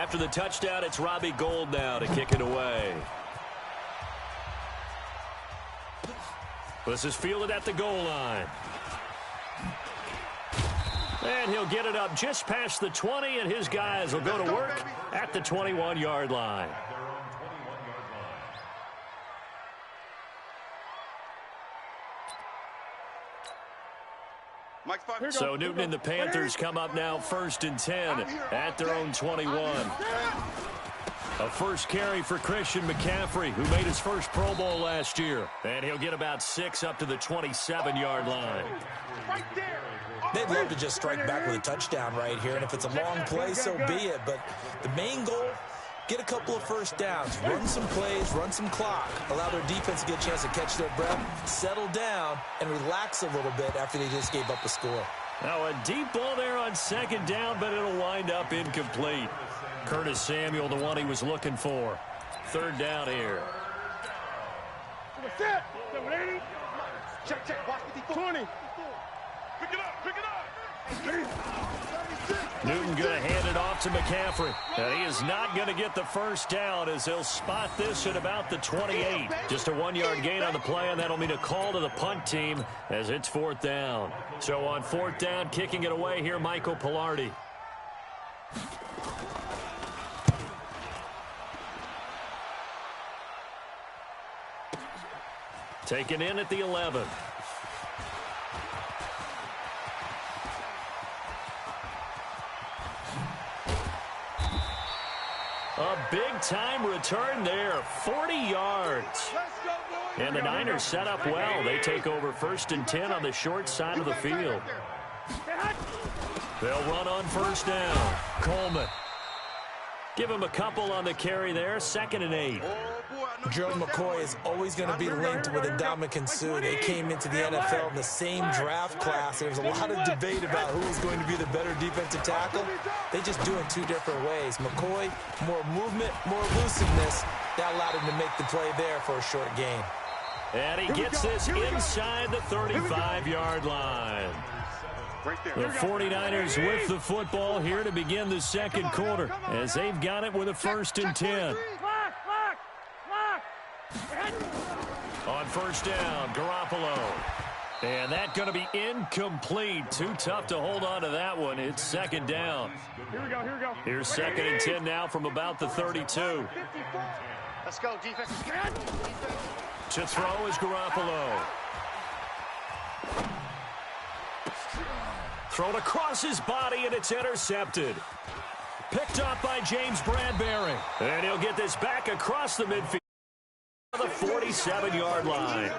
After the touchdown, it's Robbie Gould now to kick it away. This is fielded at the goal line. And he'll get it up just past the 20, and his guys will go to work at the 21-yard line. So Newton and the Panthers come up now 1st and 10 at their own 21. A first carry for Christian McCaffrey, who made his first Pro Bowl last year. And he'll get about 6 up to the 27-yard line. They'd love to just strike back with a touchdown right here, and if it's a long play, so be it. But the main goal, get a couple of first downs, run some plays, run some clock, allow their defense to get a chance to catch their breath, settle down, and relax a little bit after they just gave up a score. Now a deep ball there on 2nd down, but it'll wind up incomplete. Curtis Samuel, the one he was looking for. 3rd down here. Check, watch 20. Pick it up. Newton going to hand it off to McCaffrey. And he is not going to get the first down as he'll spot this at about the 28. Just a 1-yard gain on the play, and that'll mean a call to the punt team as it's 4th down. So on 4th down, kicking it away here, Michael Pilardi. Taken in at the 11. A big-time return there, 40 yards. And the Niners set up well. They take over 1st and 10 on the short side of the field. They'll run on 1st down. Coleman. Give him a couple on the carry there, 2nd and 8. Gerald McCoy is always going to be linked with Ndamukong Suh. They came into the NFL in the same draft class. There's a lot of debate about who is going to be the better defensive tackle. They just do it 2 different ways. McCoy, more movement, more elusiveness. That allowed him to make the play there for a short gain. And he gets this inside the 35-yard line. The 49ers with the football here to begin the 2nd quarter as they've got it with a 1st and 10. On 1st down, Garoppolo. And that's going to be incomplete. Too tough to hold on to that one. It's 2nd down. Here we go. Here's 2nd and 10 now from about the 32. Let's go, defense. To throw is Garoppolo. Thrown across his body, and it's intercepted. Picked off by James Bradbury. And he'll get this back across the midfield. The 47-yard line.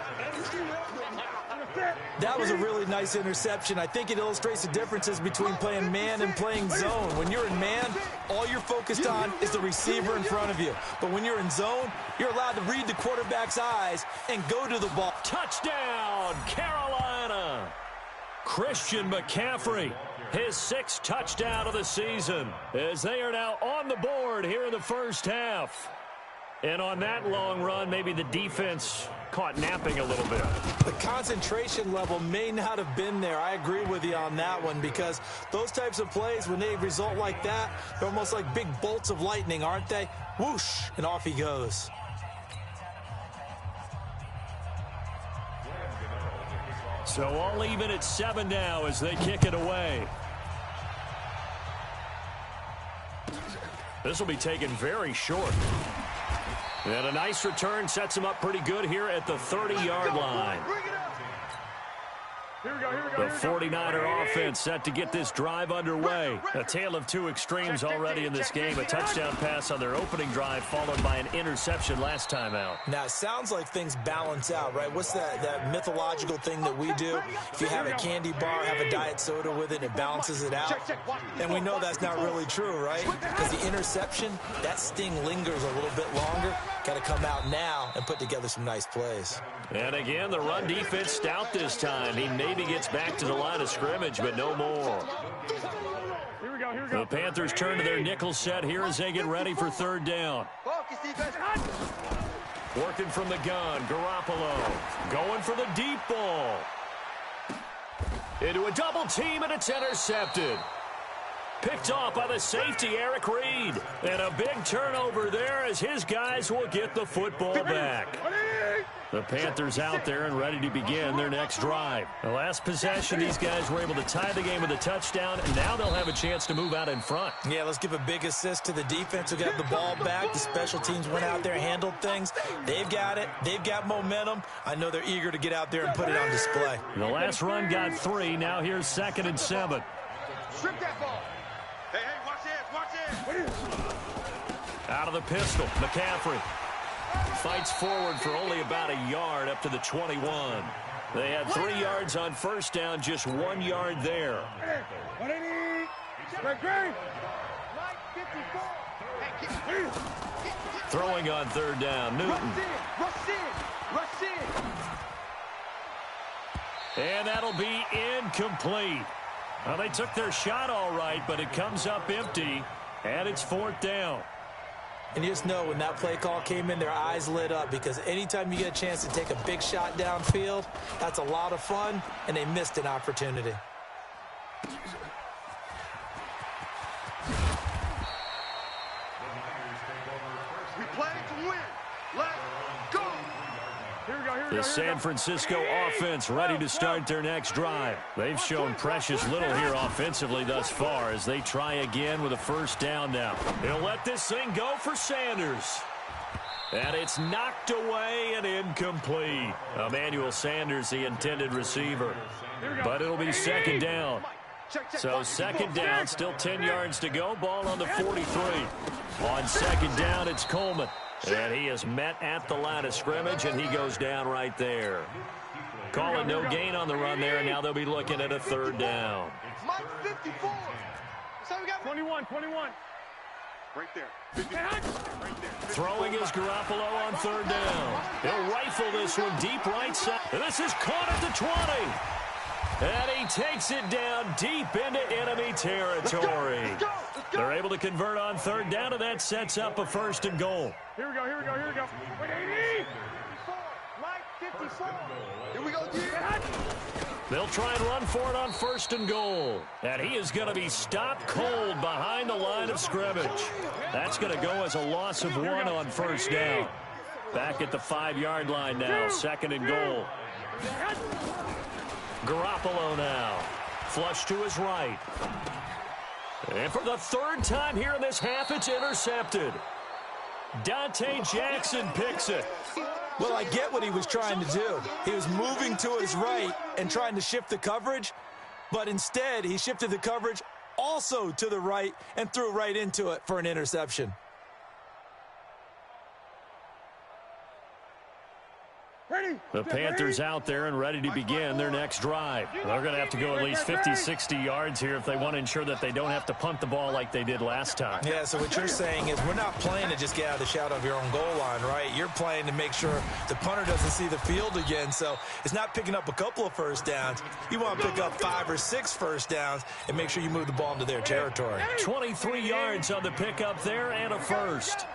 That was a really nice interception. I think it illustrates the differences between playing man and playing zone. When you're in man, all you're focused on is the receiver in front of you. But when you're in zone, you're allowed to read the quarterback's eyes and go to the ball. Touchdown, Carolina. Christian McCaffrey, his 6th touchdown of the season, as they are now on the board here in the first half. And on that long run, maybe the defense caught napping a little bit. The concentration level may not have been there. I agree with you on that one, because those types of plays, when they result like that, they're almost like big bolts of lightning, aren't they? Whoosh, and off he goes. So all even at 7 now as they kick it away. This will be taken very short. And a nice return sets him up pretty good here at the 30-yard line. The 49er offense set to get this drive underway. A tale of 2 extremes already in this game. A touchdown pass on their opening drive followed by an interception last time out. Now, it sounds like things balance out, right? What's that mythological thing that we do? If you have a candy bar, have a diet soda with it, it balances it out. And we know that's not really true, right? Because the interception, that sting lingers a little bit longer. Got to come out now and put together some nice plays. And again, the run defense stout this time. He maybe gets back to the line of scrimmage, but no more. Here we go. The Panthers turn to their nickel set here as they get ready for 3rd down. Working from the gun, Garoppolo going for the deep ball. Into a double team, and it's intercepted. Picked off by the safety, Eric Reed. And a big turnover there as his guys will get the football back. The Panthers out there and ready to begin their next drive. The last possession, these guys were able to tie the game with a touchdown, and now they'll have a chance to move out in front. Yeah, let's give a big assist to the defense who got the ball back. The special teams went out there, handled things. They've got it. They've got momentum. I know they're eager to get out there and put it on display. The last run got 3. Now here's 2nd and 7. Strip that ball. Hey, watch this. Out of the pistol, McCaffrey fights forward for only about a yard up to the 21. They had 3 yards on first down, just 1 yard there. Throwing on 3rd down, Newton. And that'll be incomplete. Well, they took their shot all right, but it comes up empty, and it's 4th down. And you just know when that play call came in, their eyes lit up, because anytime you get a chance to take a big shot downfield, that's a lot of fun, and they missed an opportunity. We play to win. Let's go. The San Francisco offense ready to start their next drive. They've shown precious little here offensively thus far as they try again with a 1st down now. He'll let this thing go for Sanders. And it's knocked away and incomplete. Emmanuel Sanders, the intended receiver. But it'll be 2nd down. So 2nd down, still 10 yards to go. Ball on the 43. On 2nd down, it's Coleman. And he is met at the line of scrimmage, and he goes down right there. Call it no gain on the run there, and now they'll be looking at a 3rd down. Mike 54. So we got 21. Right there. 50. Right there. Throwing is Garoppolo on 3rd down. He'll rifle this one deep right side. And this is caught at the 20. And he takes it down deep into enemy territory. Let's go. They're able to convert on 3rd down, and that sets up a 1st and goal. Here we go. Wait, 80. Mike 54. Here we go, They'll try and run for it on 1st and goal. And he is going to be stopped cold behind the line of scrimmage. That's going to go as a loss of 1 on 1st down. Back at the 5-yard line now, 2nd and goal. Garoppolo now. Flush to his right. And for the 3rd time here in this half, it's intercepted. Dante Jackson picks it. Well, I get what he was trying to do. He was moving to his right and trying to shift the coverage, but instead he shifted the coverage also to the right and threw right into it for an interception. The Panthers out there and ready to begin their next drive. They're going to have to go at least 50, 60 yards here if they want to ensure that they don't have to punt the ball like they did last time. Yeah, so what you're saying is we're not playing to just get out of the shadow of your own goal line, right? You're playing to make sure the punter doesn't see the field again. So it's not picking up a couple of 1st downs. You want to pick up 5 or 6 1st downs and make sure you move the ball into their territory. 23 yards on the pickup there and a 1st.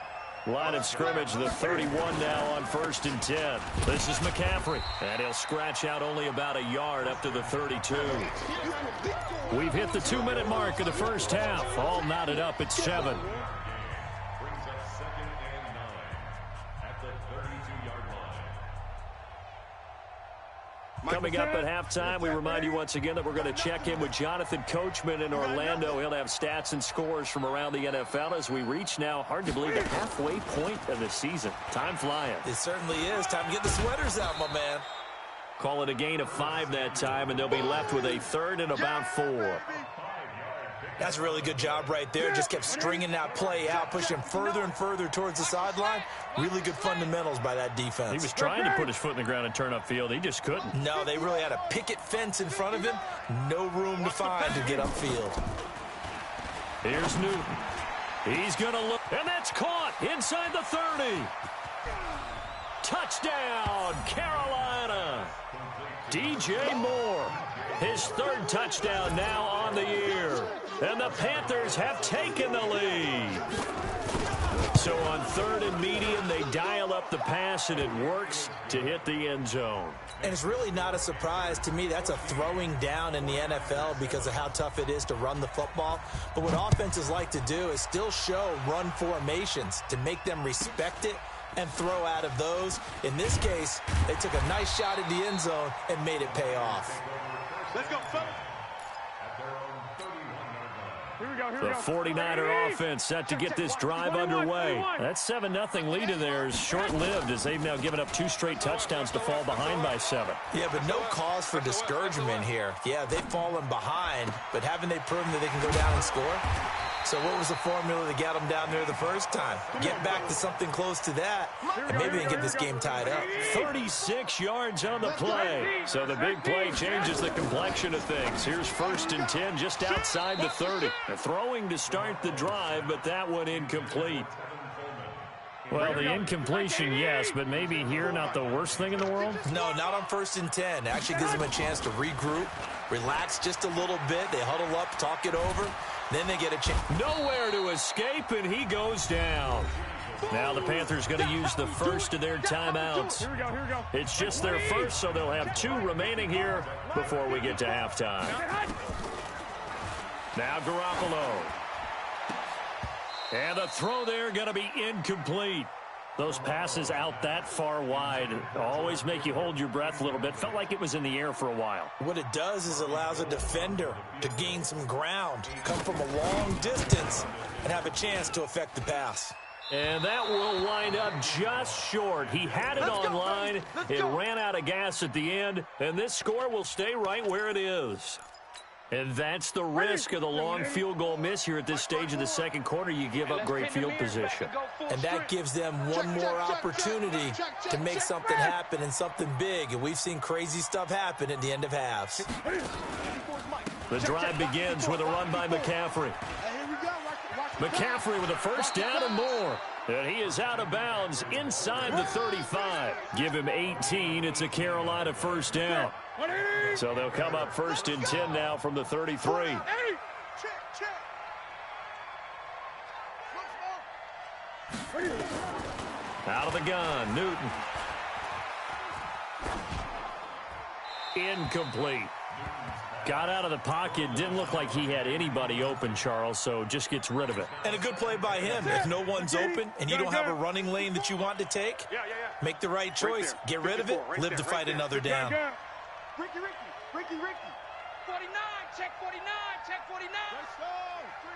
Line of scrimmage, the 31 now on 1st and 10. This is McCaffrey, and he'll scratch out only about a yard up to the 32. We've hit the 2-minute mark of the 1st half. All knotted up at 7. Brings up 2nd and 9 at the 32-yard line. Coming up at halftime, we remind you once again that we're going to check in with Jonathan Coachman in Orlando. He'll have stats and scores from around the NFL as we reach now, hard to believe, the halfway point of the season. Time flying. It certainly is. Time to get the sweaters out, my man. Call it a gain of 5 that time, and they'll be left with a 3rd and about 4. That's a really good job right there. Just kept stringing that play out, pushing further and further towards the sideline. Really good fundamentals by that defense. He was trying to put his foot in the ground and turn upfield. He just couldn't. No, they really had a picket fence in front of him. No room to find to get upfield. Here's Newton. He's going to look, and that's caught inside the 30. Touchdown, Carolina. DJ Moore, his 3rd touchdown now on the year. And the Panthers have taken the lead. So on 3rd and medium. They dial up the pass, and it works to hit the end zone. And it's really not a surprise to me. That's a throwing down in the NFL because of how tough it is to run the football. But what offenses like to do is still show run formations to make them respect it and throw out of those. In this case, they took a nice shot at the end zone and made it pay off. Let's go, fellas. The 49er offense set to get this drive underway. That 7-0 lead of theirs short-lived as they've now given up 2 straight touchdowns to fall behind by 7. Yeah, but no cause for discouragement here. Yeah, they've fallen behind, but haven't they proven that they can go down and score? So what was the formula to get them down there the first time? Get back to something close to that, and maybe they can get this game tied up. 36 yards on the play. So the big play changes the complexion of things. Here's 1st and 10 just outside the 30. They're throwing to start the drive, but that one incomplete. Well, the incompletion, yes, but maybe here not the worst thing in the world? No, not on 1st and 10. Actually gives them a chance to regroup, relax just a little bit. They huddle up, talk it over. Then they get a chance. Nowhere to escape, and he goes down. Now the Panthers going to use the first of their timeouts. Here we go. It's just their first, so they'll have 2 remaining here before we get to halftime. Now Garoppolo. And the throw there going to be incomplete. Those passes out that far wide always make you hold your breath a little bit. Felt like it was in the air for a while. What it does is allows a defender to gain some ground, come from a long distance, and have a chance to affect the pass. And that will wind up just short. He had it online. It ran out of gas at the end, and this score will stay right where it is. And that's the risk of the long field goal miss here at this stage of the second quarter. You give up great field position. And that gives them one more opportunity to make something happen and something big. And we've seen crazy stuff happen at the end of halves. The drive begins with a run by McCaffrey. McCaffrey with a 1st down and more. And he is out of bounds inside the 35. Give him 18. It's a Carolina 1st down. So they'll come up 1st and 10 now from the 33. Out of the gun, Newton. Incomplete. Got out of the pocket. Didn't look like he had anybody open, Charles, so just gets rid of it. And a good play by him. If no one's open and you don't have a running lane that you want to take, make the right choice. Get rid of it. Live to fight another down. Ricky. 49, check 49, check 49. Let's go.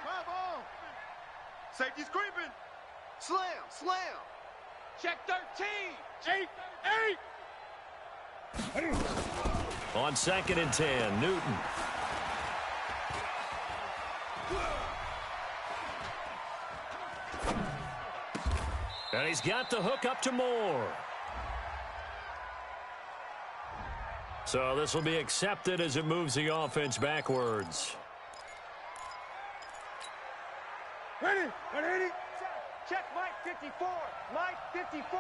Come on. Safety's creeping. Slam. Check 13. 8. On 2nd and 10, Newton. And he's got the hook up to Moore. So this will be accepted as it moves the offense backwards. Ready. Check Mike 54. Mike 54.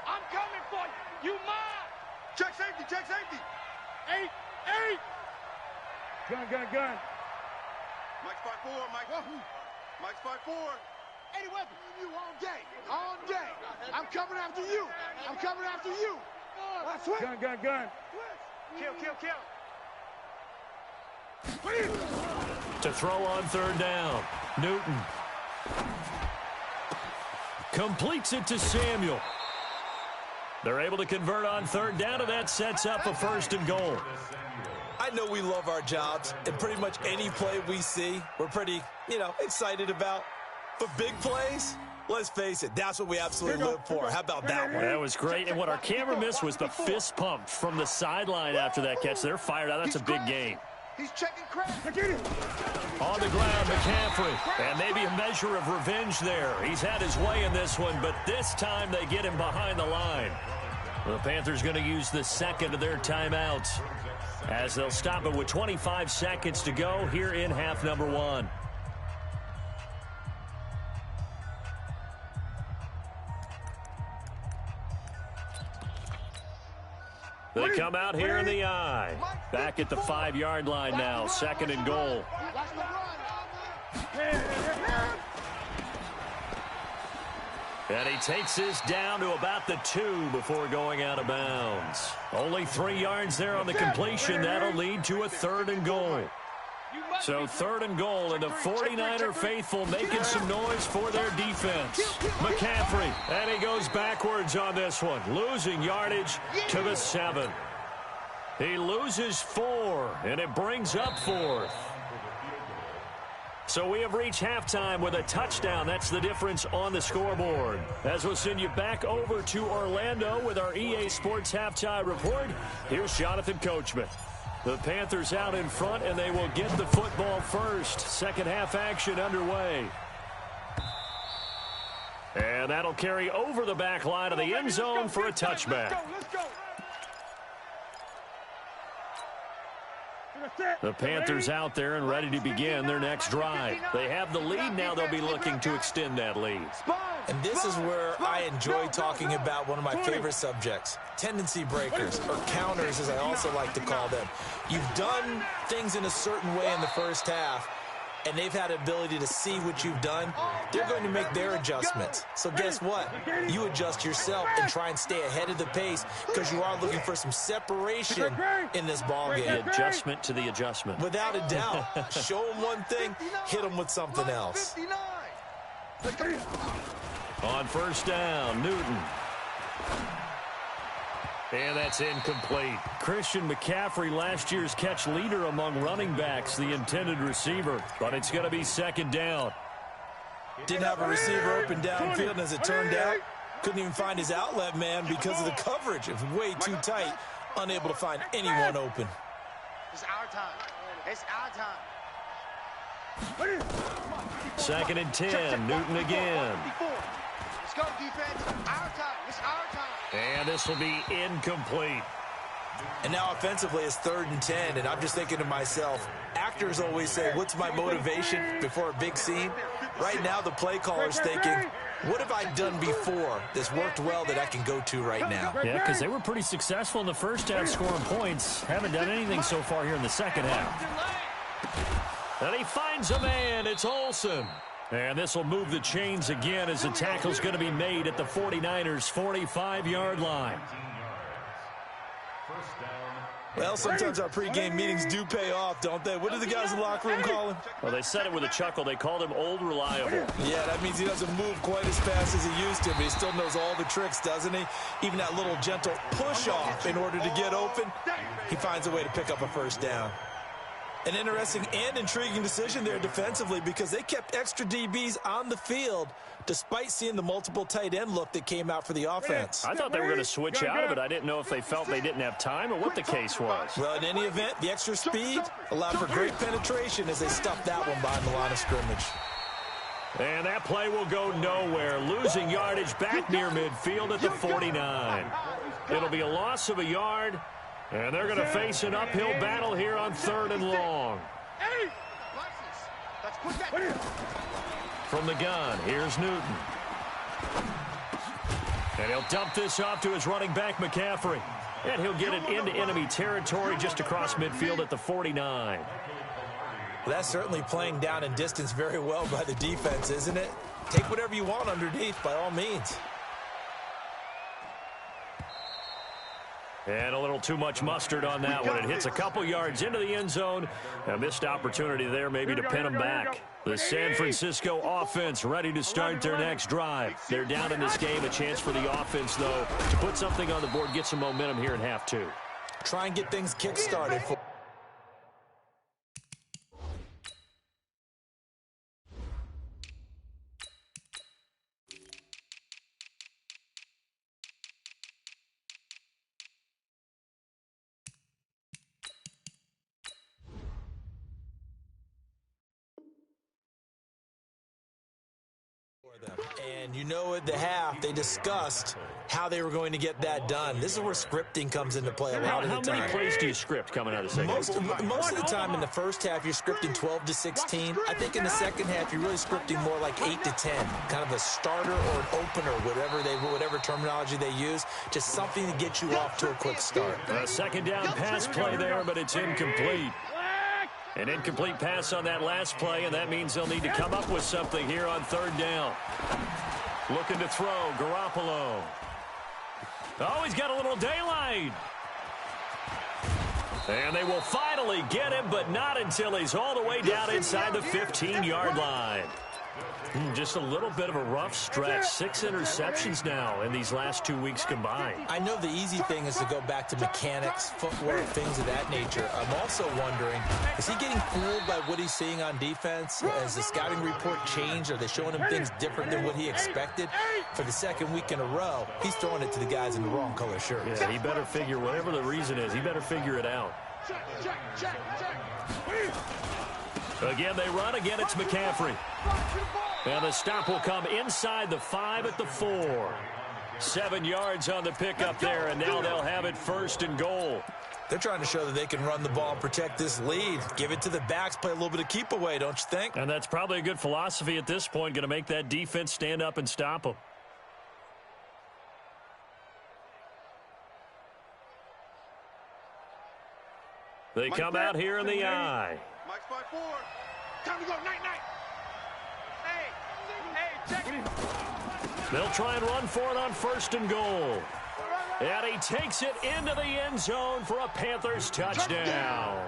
I'm coming for you. You mine. Check safety. 8. Gun. Mike's 5'4", Mike's 5'4". Any weapon. You all day. I'm coming after you. Gun. Kill. To throw on 3rd down, Newton. Completes it to Samuel. They're able to convert on 3rd down, and that sets up a 1st and goal. I know we love our jobs, and pretty much any play we see, we're pretty, excited about. But big plays, let's face it, that's what we absolutely live for. How about that one? That was great, and what our camera missed was the fist pump from the sideline after that catch. They're fired out. That's a big gain. He's checking crap. On the ground, McCaffrey. And maybe a measure of revenge there. He's had his way in this one, but this time they get him behind the line. The Panthers going to use the 2nd of their timeouts as they'll stop it with 25 seconds to go here in half number 1. They come out here in the eye. Back at the 5-yard line now. 2nd and goal. And he takes this down to about the 2 before going out of bounds. Only 3 yards there on the completion. That'll lead to a 3rd and goal. So 3rd and goal, and the 49er faithful making some noise for their defense. McCaffrey, and he goes backwards on this one, losing yardage to the 7. He loses 4, and it brings up 4th. So we have reached halftime with a touchdown. That's the difference on the scoreboard. As we'll send you back over to Orlando with our EA Sports Halftime Report, here's Jonathan Coachman. The Panthers out in front, and they will get the football first. Second half action underway. And that'll carry over the back line of the end zone for a touchback. The Panthers out there and ready to begin their next drive. They have the lead. Now they'll be looking to extend that lead. And this is where I enjoy talking about one of my favorite subjects, tendency breakers, or counters as I also like to call them. You've done things in a certain way in the first half, and they've had the ability to see what you've done. They're going to make their adjustments. So guess what? You adjust yourself and try and stay ahead of the pace because you are looking for some separation in this ball game. The adjustment to the adjustment. Without a doubt. Show them one thing, hit them with something else. On first down, Newton. And that's incomplete. Christian McCaffrey, last year's catch leader among running backs, the intended receiver. But it's going to be 2nd down. Didn't have a receiver open downfield, and as it turned out, couldn't even find his outlet man because of the coverage. It was way too tight, unable to find anyone open. It's our time. It's our time. 2nd and 10, Newton again. Let's go, defense. Our time. It's our time. And this will be incomplete. And now offensively it's 3rd and 10, and I'm just thinking to myself, actors always say, what's my motivation before a big scene? Right now the play caller's thinking, what have I done before that's worked well that I can go to right now? Yeah, because they were pretty successful in the first half scoring points. Haven't done anything so far here in the second half. And he finds a man. It's Olsen. And this will move the chains again as the tackle's going to be made at the 49ers' 45-yard line. Well, sometimes our pregame meetings do pay off, don't they? What do the guys in the locker room call him? Well, they said it with a chuckle. They called him Old Reliable. Yeah, that means he doesn't move quite as fast as he used to, but he still knows all the tricks, doesn't he? Even that little gentle push-off in order to get open, he finds a way to pick up a first down. An interesting and intriguing decision there defensively because they kept extra DBs on the field despite seeing the multiple tight end look that came out for the offense. I thought they were going to switch out of it. I didn't know if they felt they didn't have time or what the case was. Well, in any event, the extra speed allowed for great penetration as they stuffed that one behind the line of scrimmage. And that play will go nowhere, losing yardage back near midfield at the 49. It'll be a loss of a yard. And they're going to face an uphill battle here on 3rd and long. From the gun, here's Newton. And he'll dump this off to his running back, McCaffrey. And he'll get it into enemy territory just across midfield at the 49. Well, that's certainly playing down in distance very well by the defense, isn't it? Take whatever you want underneath, by all means. And a little too much mustard on that one. It hits a couple yards into the end zone. A missed opportunity there maybe to pin them back. The San Francisco offense ready to start their next drive. They're down in this game. A chance for the offense, though, to put something on the board, get some momentum here in half 2. Try and get things kick-started for... And you know at the half, they discussed how they were going to get that done. This is where scripting comes into play a lot of the time. How many plays do you script coming out of the second half? Most of the time in the first half, you're scripting 12 to 16. I think in the second half, you're really scripting more like 8 to 10. Kind of a starter or an opener, whatever terminology they use. Just something to get you off to a quick start. A second down pass play there, but it's incomplete. An incomplete pass on that last play, and that means they'll need to come up with something here on 3rd down. Looking to throw, Garoppolo. Oh, he's got a little daylight. And they will finally get him, but not until he's all the way down inside the 15-yard line. Just a little bit of a rough stretch. 6 interceptions now in these last 2 weeks combined. I know the easy thing is to go back to mechanics, footwork, things of that nature. I'm also wondering, is he getting fooled by what he's seeing on defense? Has the scouting report changed? Are they showing him things different than what he expected? For the second week in a row, he's throwing it to the guys in the wrong color shirts. Yeah, he better figure, whatever the reason is, he better figure it out. Again, they run. Again, it's McCaffrey. And the stop will come inside the 5 at the 4. 7 yards on the pickup there, and now they'll have it 1st and goal. They're trying to show that they can run the ball and protect this lead. Give it to the backs, play a little bit of keep away, don't you think? And that's probably a good philosophy at this point, going to make that defense stand up and stop them. They come out here in the eye. Mike's 5-4. Time to go. Night. Hey, check it. They'll try and run for it on 1st and goal. And he takes it into the end zone for a Panthers touchdown.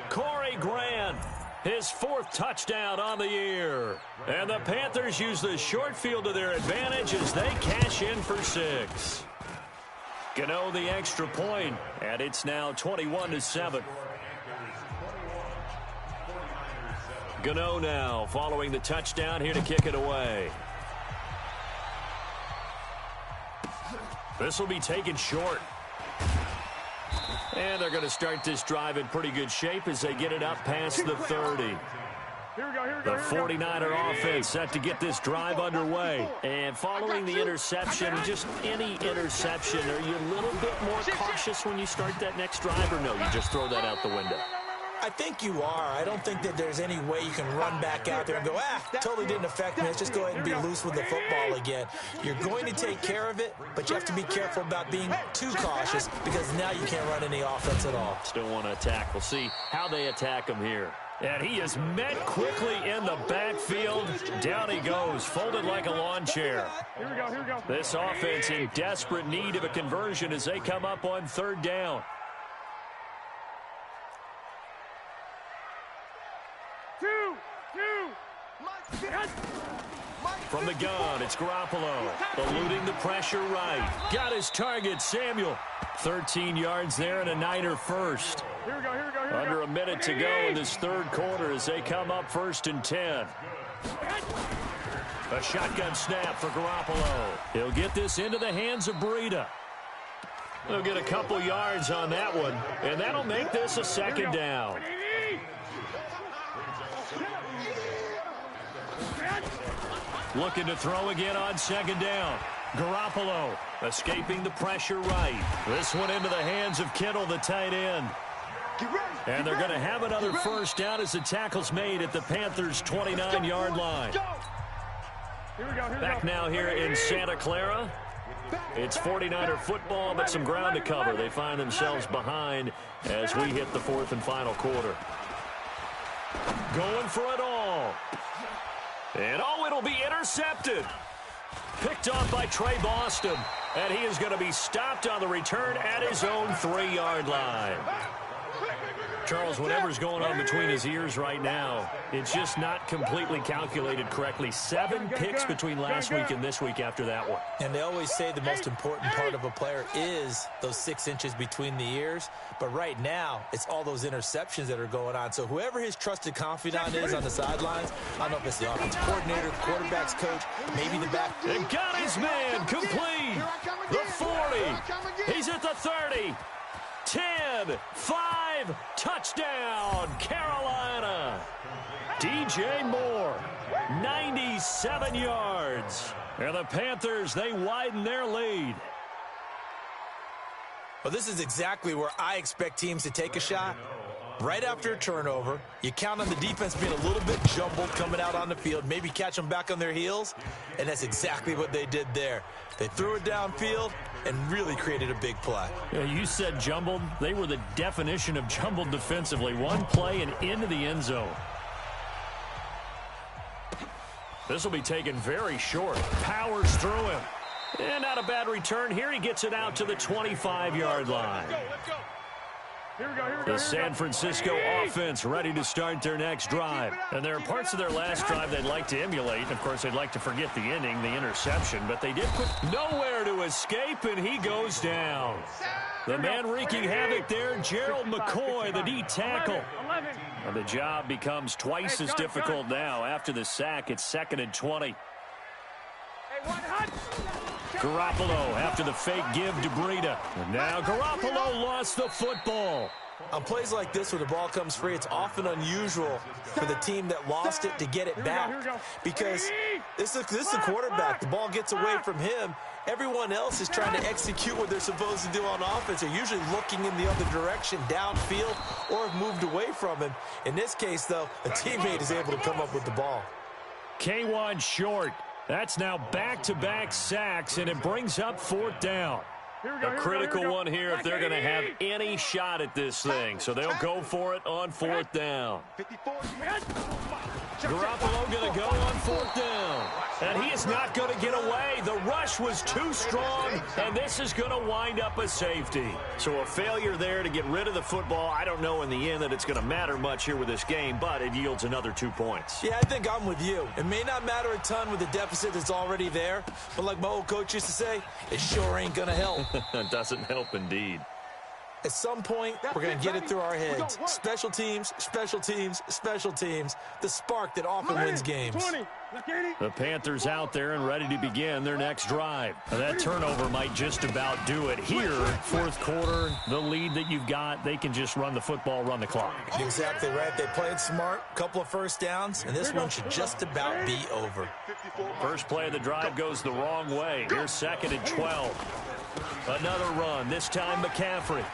Corey Grant, his 4th touchdown on the year. And the Panthers use the short field to their advantage as they cash in for 6. Gano the extra point, and it's now 21-7. Gano now following the touchdown here to kick it away. This will be taken short. And they're going to start this drive in pretty good shape as they get it up past the 30. The 49er offense set to get this drive underway. And following the interception, just any interception, are you a little bit more cautious when you start that next drive, or no, you just throw that out the window? I think you are. I don't think that there's any way you can run back out there and go, totally didn't affect me. Let's just go ahead and be loose with the football again. You're going to take care of it, but you have to be careful about being too cautious because now you can't run any offense at all. Still want to attack. We'll see how they attack him here. And he is met quickly in the backfield. Down he goes, folded like a lawn chair. Here we go. This offense in desperate need of a conversion as they come up on 3rd down. From the gun, it's Garoppolo. Eluding the pressure right. Got his target, Samuel. 13 yards there and a Niner first. Here we go. Under a minute to go in this 3rd quarter as they come up 1st and 10. A shotgun snap for Garoppolo. He'll get this into the hands of Breida. They'll get a couple yards on that one, and that'll make this a 2nd down. Looking to throw again on 2nd down. Garoppolo escaping the pressure right. This one into the hands of Kittle, the tight end. And they're going to have another 1st down as the tackle's made at the Panthers' 29-yard line. Back now here in Santa Clara. It's 49er football, but some ground to cover. They find themselves behind as we hit the 4th and final quarter. Going for it all. And it'll be intercepted. Picked off by Trey Boston. And he is going to be stopped on the return at his own 3-yard line. Charles, whatever's going on between his ears right now, it's just not completely calculated correctly. 7 picks between last week and this week after that one. And they always say the most important part of a player is those 6 inches between the ears. But right now, it's all those interceptions that are going on. So whoever his trusted confidant is on the sidelines, I don't know if it's the offensive coordinator, the quarterback's coach, maybe the back. And got his man complete. The 40. He's at the 30. 10, 5, touchdown, Carolina. DJ Moore, 97 yards. And the Panthers, they widen their lead. Well, this is exactly where I expect teams to take a shot. Right after a turnover, you count on the defense being a little bit jumbled coming out on the field, maybe catch them back on their heels, and that's exactly what they did there. They threw it downfield and really created a big play. Yeah, you said jumbled. They were the definition of jumbled defensively. One play and into the end zone. This will be taken very short. Powers through him. And not a bad return here. He gets it out to the 25-yard line. Let's go. The San Francisco offense ready to start their next drive. And there are parts of their last drive they'd like to emulate. Of course, they'd like to forget the ending, the interception. But they did put nowhere to escape, and he goes down. The man wreaking havoc there, Gerald McCoy, the D tackle. And the job becomes twice as difficult now. After the sack, it's 2nd and 20. Garoppolo after the fake give to Breida. And now Garoppolo lost the football. On plays like this where the ball comes free, it's often unusual for the team that lost it to get it back. Because this is the quarterback. The ball gets away from him. Everyone else is trying to execute what they're supposed to do on offense. They're usually looking in the other direction, downfield, or have moved away from him. In this case, though, a teammate is able to come up with the ball. K1 short. That's now back-to-back sacks, and it brings up 4th down. A critical one here if they're going to have any shot at this thing. So they'll go for it on 4th down. Garoppolo going to go on 4th down. And he is not going to get away. The rush was too strong, and this is going to wind up a safety. So a failure there to get rid of the football. I don't know in the end that it's going to matter much here with this game, but it yields another 2 points. Yeah, I think I'm with you. It may not matter a ton with the deficit that's already there, but like my old coach used to say, it sure ain't going to help. It doesn't help indeed. At some point, we're going to get it through our heads. Special teams, special teams, special teams. The spark that often wins games. The Panthers out there and ready to begin their next drive. Now that turnover might just about do it here. 4th quarter, the lead that you've got, they can just run the football, run the clock. Exactly right. They played smart, couple of first downs, and this one should just about be over. First play of the drive goes the wrong way. Here's 2nd and 12. Another run, this time McCaffrey.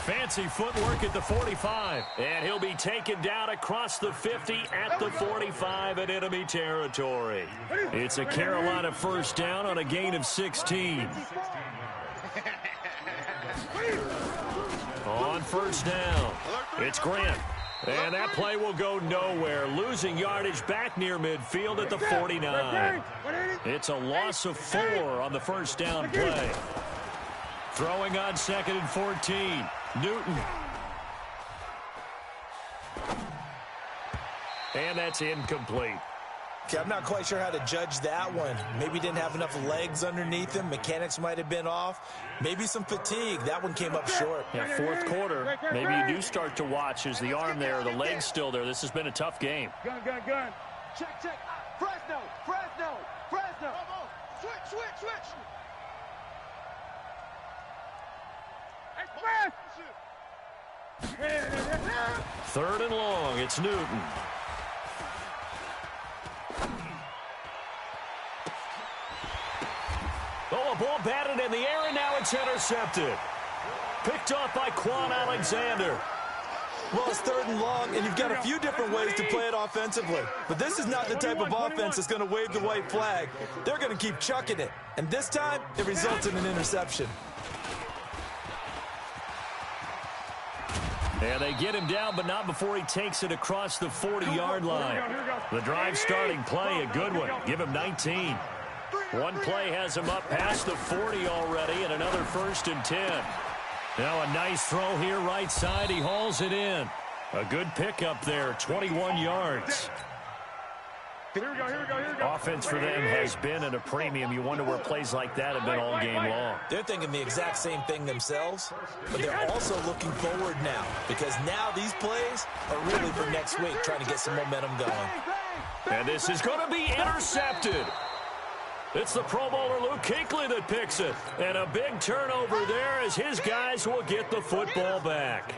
Fancy footwork at the 45. And he'll be taken down across the 50 at the 45 in enemy territory. It's a Carolina first down on a gain of 16. On first down, it's Grant. And that play will go nowhere. Losing yardage back near midfield at the 49. It's a loss of 4 on the first down play. Throwing on 2nd and 14. Newton. And that's incomplete. Okay, I'm not quite sure how to judge that one. Maybe didn't have enough legs underneath him. Mechanics might have been off. Maybe some fatigue. That one came up short. Yeah, 4th quarter. Maybe you do start to watch. Is the arm there, the leg's still there? This has been a tough game. Gun. Check. Fresno. Switch. Third and long. It's Newton. Oh, a ball batted in the air, and now it's intercepted. Picked off by Quan Alexander. Well, it's 3rd and long, and you've got a few different ways to play it offensively. But this is not the type of offense that's going to wave the white flag. They're going to keep chucking it. And this time, it results in an interception. And they get him down, but not before he takes it across the 40-yard line. The drive starting play, a good one. Give him 19. One play has him up past the 40 already, and another 1st and 10. Now a nice throw here right side. He hauls it in. A good pickup there, 21 yards. Here we go. Offense for them has been at a premium. You wonder where plays like that have been all game long. They're thinking the exact same thing themselves, but they're also looking forward now because now these plays are really for next week, trying to get some momentum going. And this is going to be intercepted. It's the Pro Bowler Luke Kuechly that picks it. And a big turnover there as his guys will get the football back.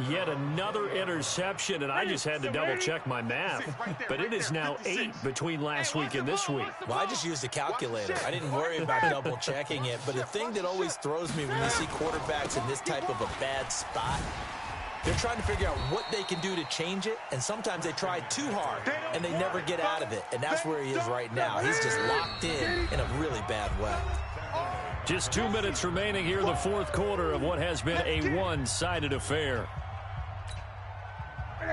Yet another interception, and I just had to double-check my math. But it is now 8 between last week and this week. Well, I just used a calculator. I didn't worry about double-checking it. But the thing that always throws me when you see quarterbacks in this type of a bad spot, they're trying to figure out what they can do to change it, and sometimes they try too hard, and they never get out of it. And that's where he is right now. He's just locked in a really bad way. Just 2 minutes remaining here in the 4th quarter of what has been a one-sided affair.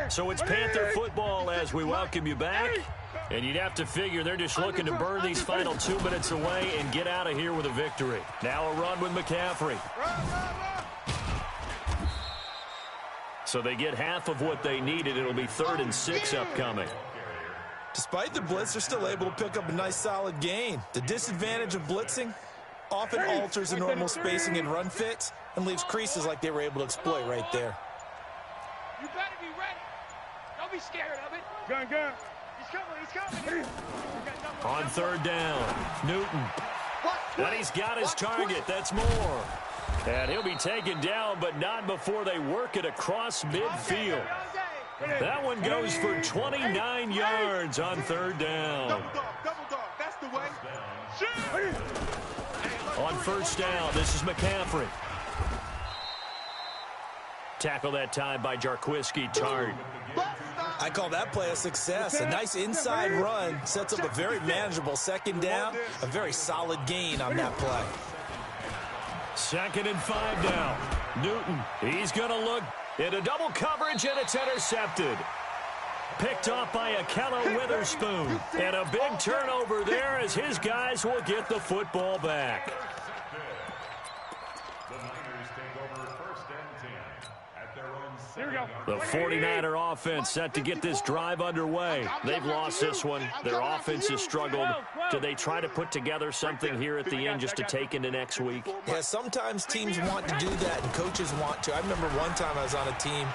So it's Panther football as we welcome you back. And you'd have to figure they're just looking to burn these final 2 minutes away and get out of here with a victory. Now a run with McCaffrey. So they get half of what they needed. It'll be 3rd and 6 upcoming. Despite the blitz, they're still able to pick up a nice solid gain. The disadvantage of blitzing often alters the normal spacing and run fits and leaves creases like they were able to exploit right there. You better be ready. Don't be scared of it. Gun. He's coming. On 3rd down, Newton. And he's got his target. That's more. And he'll be taken down, but not before they work it across midfield. That one goes for 29 yards on 3rd down. Double dog. That's the way. On 1st down, this is McCaffrey. Tackle that time by Jarquiski Tart. I call that play a success. A nice inside run sets up a very manageable 2nd down, a very solid gain on that play. 2nd and 5 now. Newton, he's going to look into double coverage, and it's intercepted. Picked off by Akello Witherspoon. And a big turnover there as his guys will get the football back. The Niners take over 1st and 10 at their own 7. The 49er offense set to get this drive underway. They've lost this one. Their offense has struggled. Do they try to put together something here at the end just to take into next week? Yeah, sometimes teams want to do that and coaches want to. I remember one time I was on a team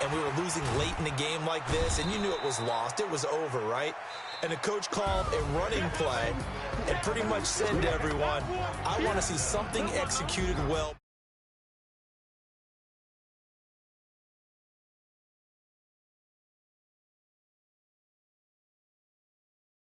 and we were losing late in a game like this, and you knew it was lost. It was over, right? And the coach called a running play and pretty much said to everyone, I want to see something executed well.